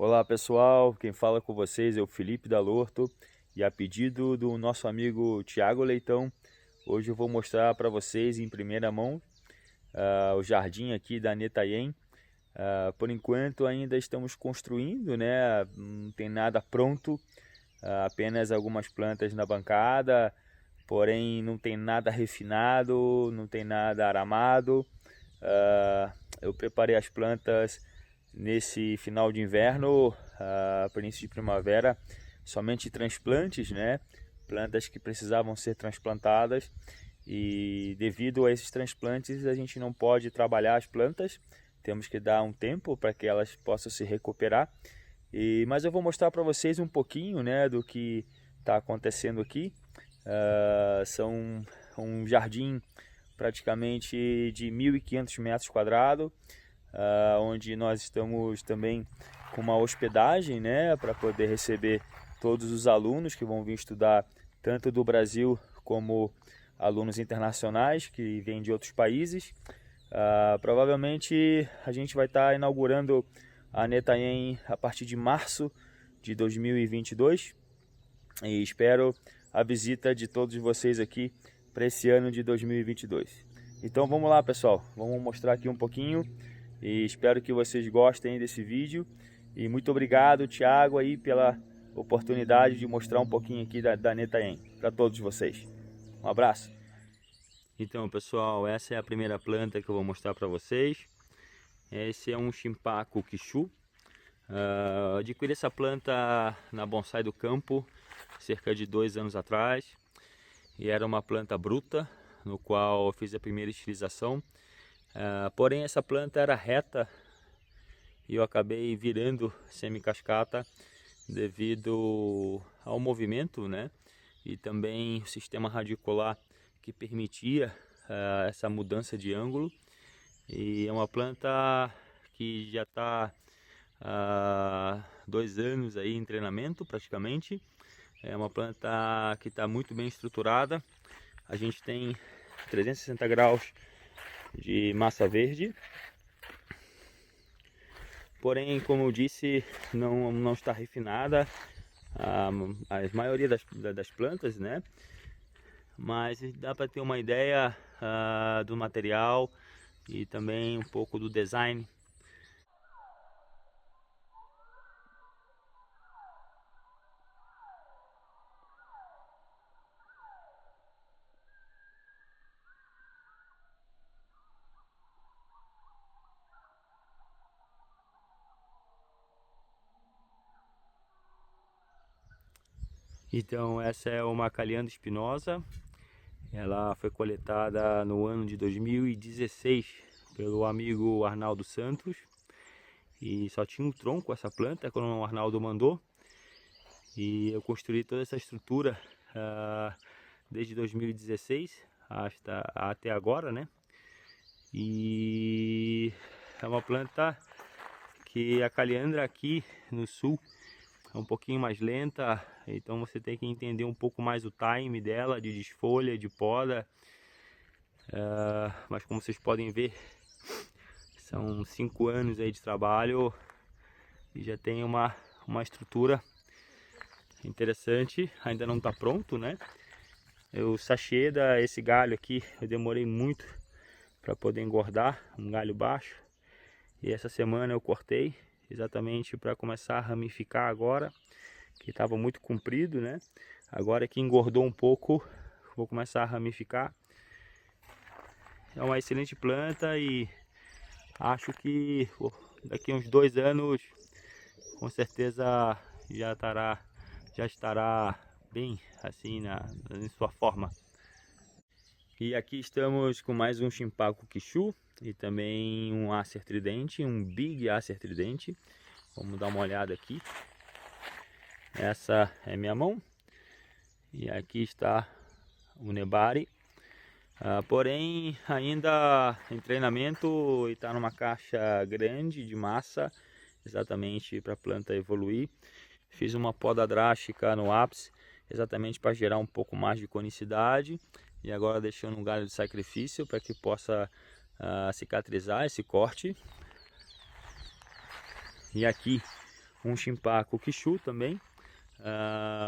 Olá pessoal, quem fala com vocês é o Felipe Dalorto e a pedido do nosso amigo Tiago Leitão, hoje eu vou mostrar para vocês em primeira mão o jardim aqui da Netayen. Por enquanto ainda estamos construindo, né? Não tem nada pronto, apenas algumas plantas na bancada, porém não tem nada refinado, não tem nada aramado. Eu preparei as plantas nesse final de inverno, início de primavera, somente transplantes, né? Plantas que precisavam ser transplantadas, e devido a esses transplantes a gente não pode trabalhar as plantas, temos que dar um tempo para que elas possam se recuperar. Mas eu vou mostrar para vocês um pouquinho, né, do que está acontecendo aqui. São um jardim praticamente de 1.500 metros quadrados, onde nós estamos também com uma hospedagem, né, para poder receber todos os alunos que vão vir estudar, tanto do Brasil como alunos internacionais que vêm de outros países. Provavelmente a gente vai estar inaugurando a Netayen a partir de março de 2022 e espero a visita de todos vocês aqui para esse ano de 2022. Então vamos lá pessoal, vamos mostrar aqui um pouquinho e espero que vocês gostem desse vídeo. E muito obrigado, Thiago, aí pela oportunidade de mostrar um pouquinho aqui da Netayen para todos vocês. Um abraço. Então, pessoal, essa é a primeira planta que eu vou mostrar para vocês. Esse é um Shimpaku Kishu. Adquiri essa planta na Bonsai do Campo cerca de 2 anos atrás. E era uma planta bruta, no qual eu fiz a primeira estilização. Porém essa planta era reta e eu acabei virando semi-cascata devido ao movimento, né? E também o sistema radicular que permitia essa mudança de ângulo. E é uma planta que já está há 2 anos aí em treinamento praticamente. É uma planta que está muito bem estruturada. A gente tem 360 graus de massa verde, porém, como eu disse, não está refinada a maioria das plantas, né? Mas dá para ter uma ideia do material e também um pouco do design. Então essa é uma Calhandra espinosa. Ela foi coletada no ano de 2016 pelo amigo Arnaldo Santos. E só tinha um tronco essa planta quando o Arnaldo mandou. E eu construí toda essa estrutura desde 2016 até agora, né? E é uma planta que a Calhandra aqui no sul é um pouquinho mais lenta, então você tem que entender um pouco mais o time dela, de desfolha, de poda. Mas como vocês podem ver, são 5 anos aí de trabalho e já tem uma estrutura interessante. Ainda não está pronto, né? O sachê esse galho aqui, eu demorei muito para poder engordar, um galho baixo. E essa semana eu cortei exatamente para começar a ramificar agora, que estava muito comprido, né? Agora que engordou um pouco, vou começar a ramificar. É uma excelente planta e acho que daqui a uns 2 anos com certeza já estará bem assim em sua forma. E aqui estamos com mais um Shimpaku Kishu e também um Acer tridente, um Big Acer tridente. Vamos dar uma olhada aqui. Essa é minha mão e aqui está o Nebari. Porém ainda em treinamento e está numa caixa grande de massa, exatamente para a planta evoluir. Fiz uma poda drástica no ápice, exatamente para gerar um pouco mais de conicidade. E agora deixando um galho de sacrifício para que possa cicatrizar esse corte. E aqui um Shimpaku Kishu também.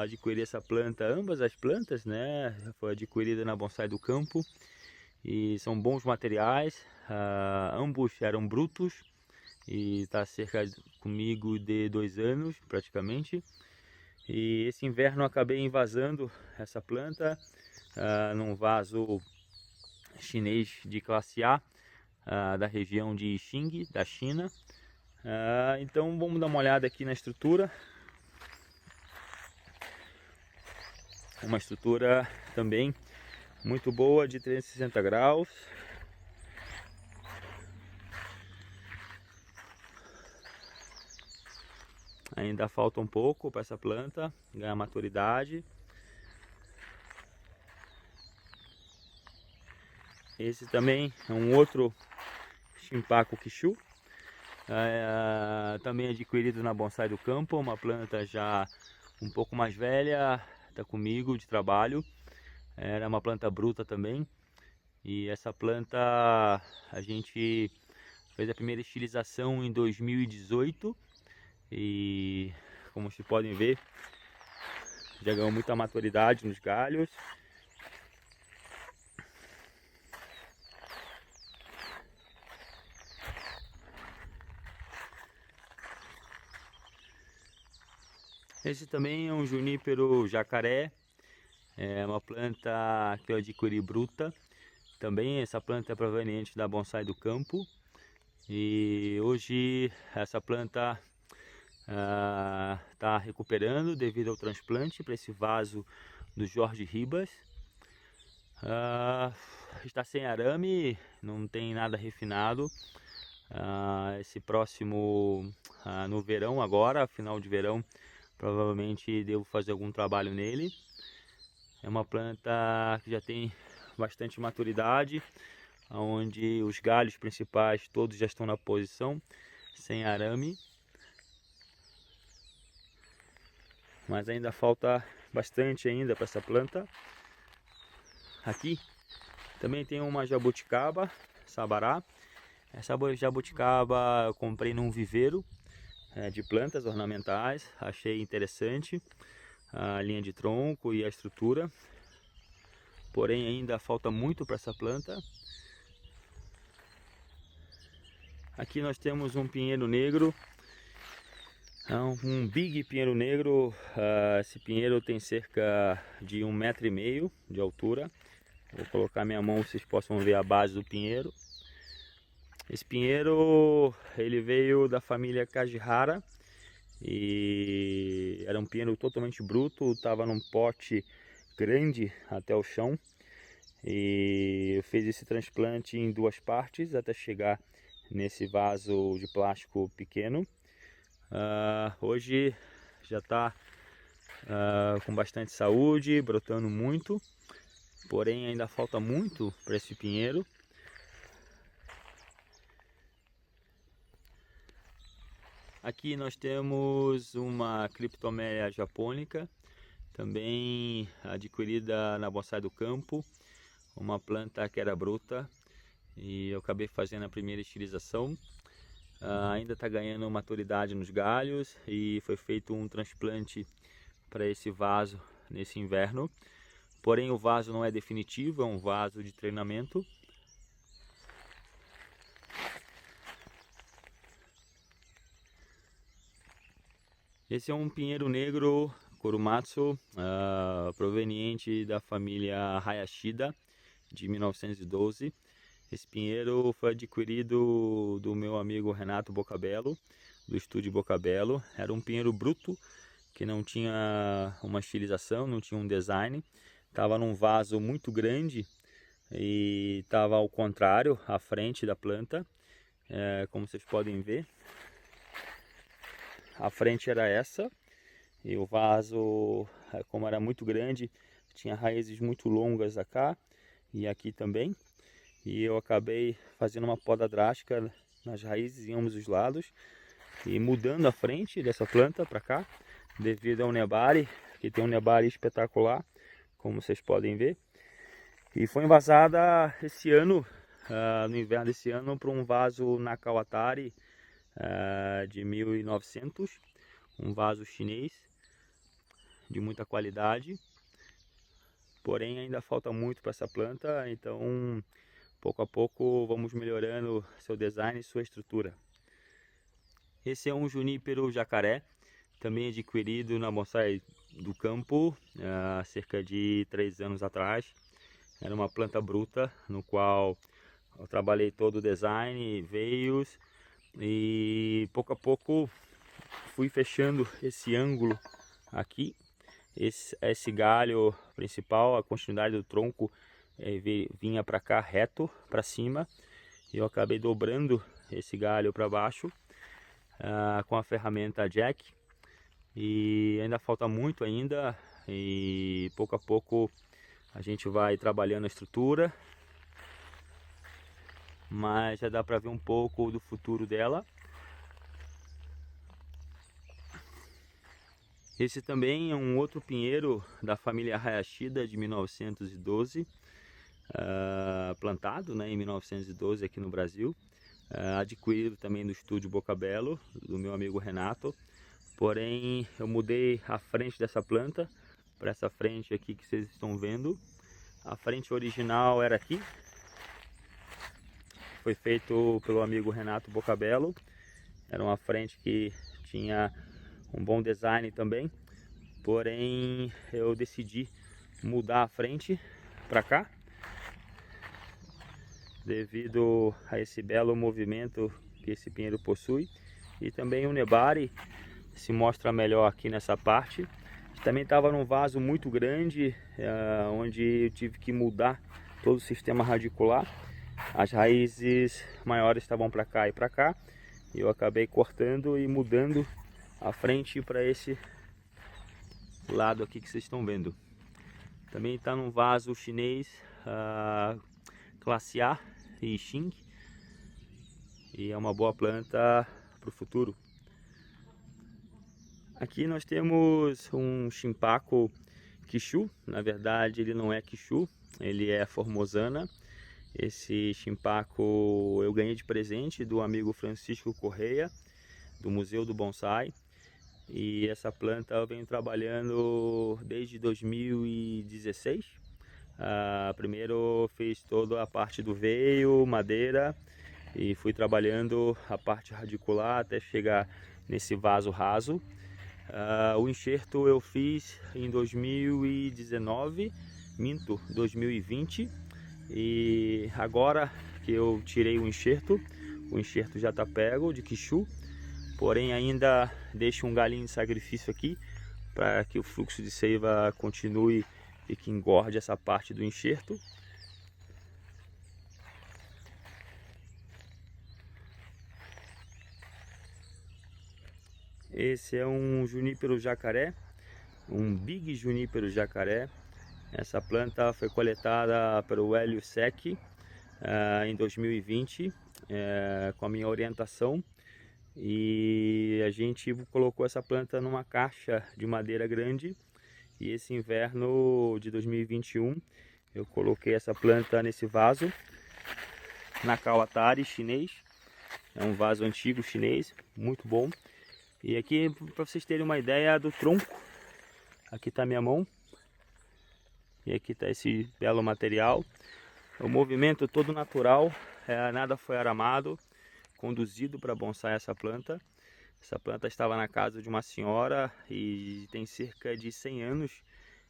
Adquiri essa planta, ambas as plantas, né? Foi adquirida na Bonsai do Campo e são bons materiais. Ambos eram brutos e está cerca comigo de 2 anos praticamente. E esse inverno eu acabei invasando essa planta num vaso chinês de classe A, da região de Xing, da China. Então vamos dar uma olhada aqui na estrutura. Uma estrutura também muito boa, de 360 graus. Ainda falta um pouco para essa planta ganhar maturidade. Esse também é um outro Shimpaku Kishu, também adquirido na Bonsai do Campo, uma planta já um pouco mais velha, está comigo de trabalho. Era uma planta bruta também, e essa planta a gente fez a primeira estilização em 2018 e, como vocês podem ver, já ganhou muita maturidade nos galhos. Esse também é um junípero jacaré, é uma planta que eu adquiri bruta. Também essa planta é proveniente da Bonsai do Campo. E hoje essa planta está recuperando devido ao transplante para esse vaso do Jorge Ribas. Está sem arame, não tem nada refinado. Esse próximo, no verão agora, final de verão, provavelmente devo fazer algum trabalho nele. É uma planta que já tem bastante maturidade, onde os galhos principais todos já estão na posição, sem arame. Mas ainda falta bastante ainda para essa planta. Aqui também tem uma jabuticaba, sabará. Essa jabuticaba eu comprei num viveiro de plantas ornamentais. Achei interessante a linha de tronco e a estrutura. Porém ainda falta muito para essa planta. Aqui nós temos um pinheiro negro, um big pinheiro negro. Esse pinheiro tem cerca de 1,5 m de altura. Vou colocar minha mão, vocês possam ver a base do pinheiro. Esse pinheiro ele veio da família Kajihara e era um pinheiro totalmente bruto, estava num pote grande até o chão. E eu fiz esse transplante em 2 partes até chegar nesse vaso de plástico pequeno. Hoje já está com bastante saúde, brotando muito, porém ainda falta muito para esse pinheiro. Aqui nós temos uma Cryptomeria japonica, também adquirida na Bonsai do Campo, uma planta que era bruta e eu acabei fazendo a primeira estilização. Ainda está ganhando maturidade nos galhos e foi feito um transplante para esse vaso nesse inverno. Porém o vaso não é definitivo, é um vaso de treinamento. Esse é um pinheiro negro Korumatsu, proveniente da família Hayashida, de 1912. Esse pinheiro foi adquirido do meu amigo Renato Bocabello, do estúdio Bocabello. Era um pinheiro bruto, que não tinha uma estilização, não tinha um design. Estava num vaso muito grande e estava ao contrário, à frente da planta, como vocês podem ver. A frente era essa, e o vaso, como era muito grande, tinha raízes muito longas cá e aqui também. E eu acabei fazendo uma poda drástica nas raízes em ambos os lados e mudando a frente dessa planta para cá, devido ao nebari, que tem um nebari espetacular, como vocês podem ver. E foi envasada esse ano, no inverno desse ano, para um vaso Nakawatari de 1900, um vaso chinês de muita qualidade, porém ainda falta muito para essa planta, então pouco a pouco vamos melhorando seu design e sua estrutura. Esse é um junípero jacaré, também adquirido na Bonsai do Campo há cerca de 3 anos atrás. Era uma planta bruta, no qual eu trabalhei todo o design, veios, e pouco a pouco fui fechando esse ângulo aqui. Esse galho principal, a continuidade do tronco vinha para cá reto, para cima, e eu acabei dobrando esse galho para baixo com a ferramenta jack, e ainda falta muito ainda, e pouco a pouco a gente vai trabalhando a estrutura, mas já dá para ver um pouco do futuro dela. Esse também é um outro pinheiro da família Hayashida de 1912, plantado em 1912 aqui no Brasil, adquirido também do estúdio Bocabello, do meu amigo Renato. Porém, eu mudei a frente dessa planta para essa frente aqui que vocês estão vendo. A frente original era aqui, foi feito pelo amigo Renato Bocabello. Era uma frente que tinha um bom design também, porém eu decidi mudar a frente para cá devido a esse belo movimento que esse pinheiro possui, e também o nebari se mostra melhor aqui nessa parte. Também estava num vaso muito grande, onde eu tive que mudar todo o sistema radicular. As raízes maiores estavam para cá e para cá, e eu acabei cortando e mudando a frente para esse lado aqui que vocês estão vendo. Também está num vaso chinês classe A e Xing, e é uma boa planta para o futuro. Aqui nós temos um Shimpaco Kishu. Na verdade ele não é Kishu, ele é Formosana. Esse Shimpaco eu ganhei de presente do amigo Francisco Correia, do Museu do Bonsai. E essa planta eu venho trabalhando desde 2016. Primeiro fiz toda a parte do veio, madeira, e fui trabalhando a parte radicular até chegar nesse vaso raso. O enxerto eu fiz em 2019, 2020, e agora que eu tirei o enxerto já está pego de Kishu, porém ainda deixo um galinho de sacrifício aqui para que o fluxo de seiva continue e que engorde essa parte do enxerto. Esse é um junípero jacaré, um Big Junípero jacaré. Essa planta foi coletada pelo Hélio Sec em 2020, com a minha orientação, e a gente colocou essa planta numa caixa de madeira grande, e esse inverno de 2021 eu coloquei essa planta nesse vaso, na Kawatari chinês. É um vaso antigo chinês, muito bom. E aqui, para vocês terem uma ideia do tronco, aqui está minha mão, e aqui está esse belo material. O movimento todo natural, nada foi aramado, conduzido para bonsai essa planta. Essa planta estava na casa de uma senhora e tem cerca de 100 anos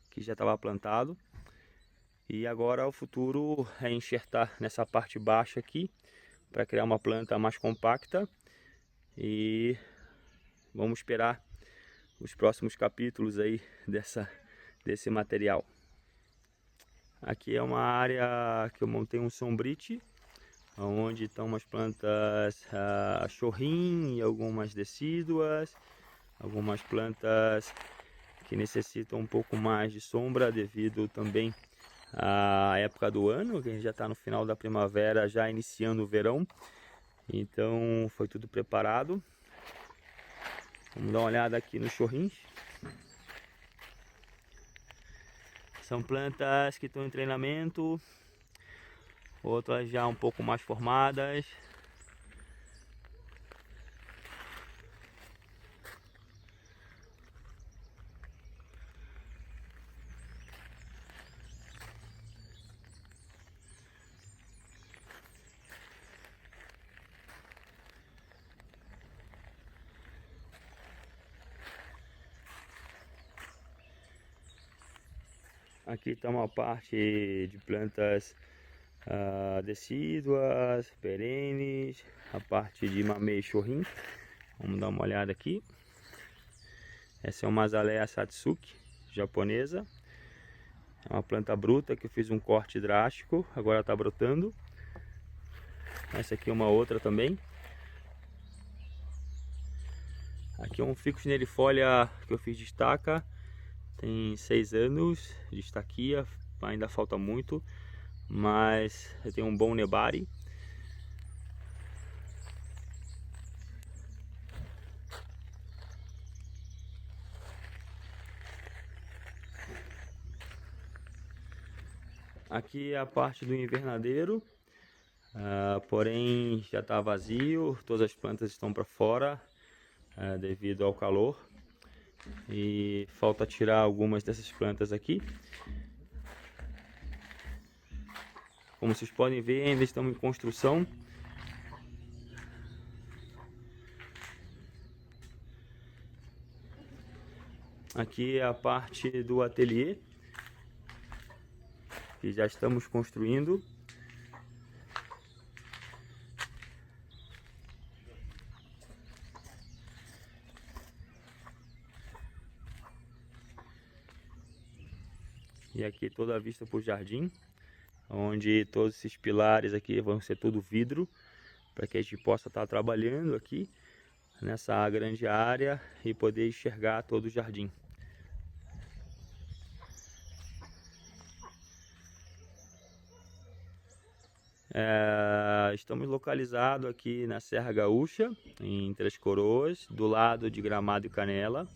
que já estava plantado. E agora o futuro é enxertar nessa parte baixa aqui, para criar uma planta mais compacta, e vamos esperar os próximos capítulos aí desse material. Aqui é uma área que eu montei um sombrite, onde estão umas plantas chorrim e algumas decíduas, algumas plantas que necessitam um pouco mais de sombra devido também à época do ano, que a gente já está no final da primavera, já iniciando o verão. Então foi tudo preparado. Vamos dar uma olhada aqui nos chorrins. São plantas que estão em treinamento, outras já um pouco mais formadas. Aqui está uma parte de plantas decíduas, perenes, a parte de mamê e chorrim. Vamos dar uma olhada aqui. Essa é uma azaleia satsuki japonesa. É uma planta bruta que eu fiz um corte drástico, agora está brotando. Essa aqui é uma outra também. Aqui é um ficus nerifolia que eu fiz de estaca. Tem 6 anos de estaquia, ainda falta muito, mas eu tenho um bom nebari. Aqui é a parte do invernadeiro, porém já está vazio, todas as plantas estão para fora devido ao calor. E falta tirar algumas dessas plantas aqui. Como vocês podem ver, ainda estamos em construção. Aqui é a parte do ateliê, que já estamos construindo. E aqui toda a vista para o jardim, onde todos esses pilares aqui vão ser tudo vidro, para que a gente possa estar trabalhando aqui nessa grande área e poder enxergar todo o jardim. Estamos localizados aqui na Serra Gaúcha, em Três Coroas, do lado de Gramado e Canela.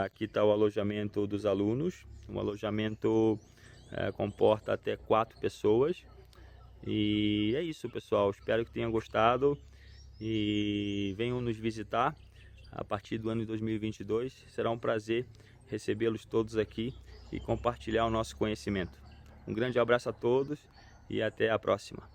Aqui está o alojamento dos alunos. O alojamento comporta até 4 pessoas. E é isso, pessoal. Espero que tenham gostado e venham nos visitar a partir do ano de 2022. Será um prazer recebê-los todos aqui e compartilhar o nosso conhecimento. Um grande abraço a todos e até a próxima.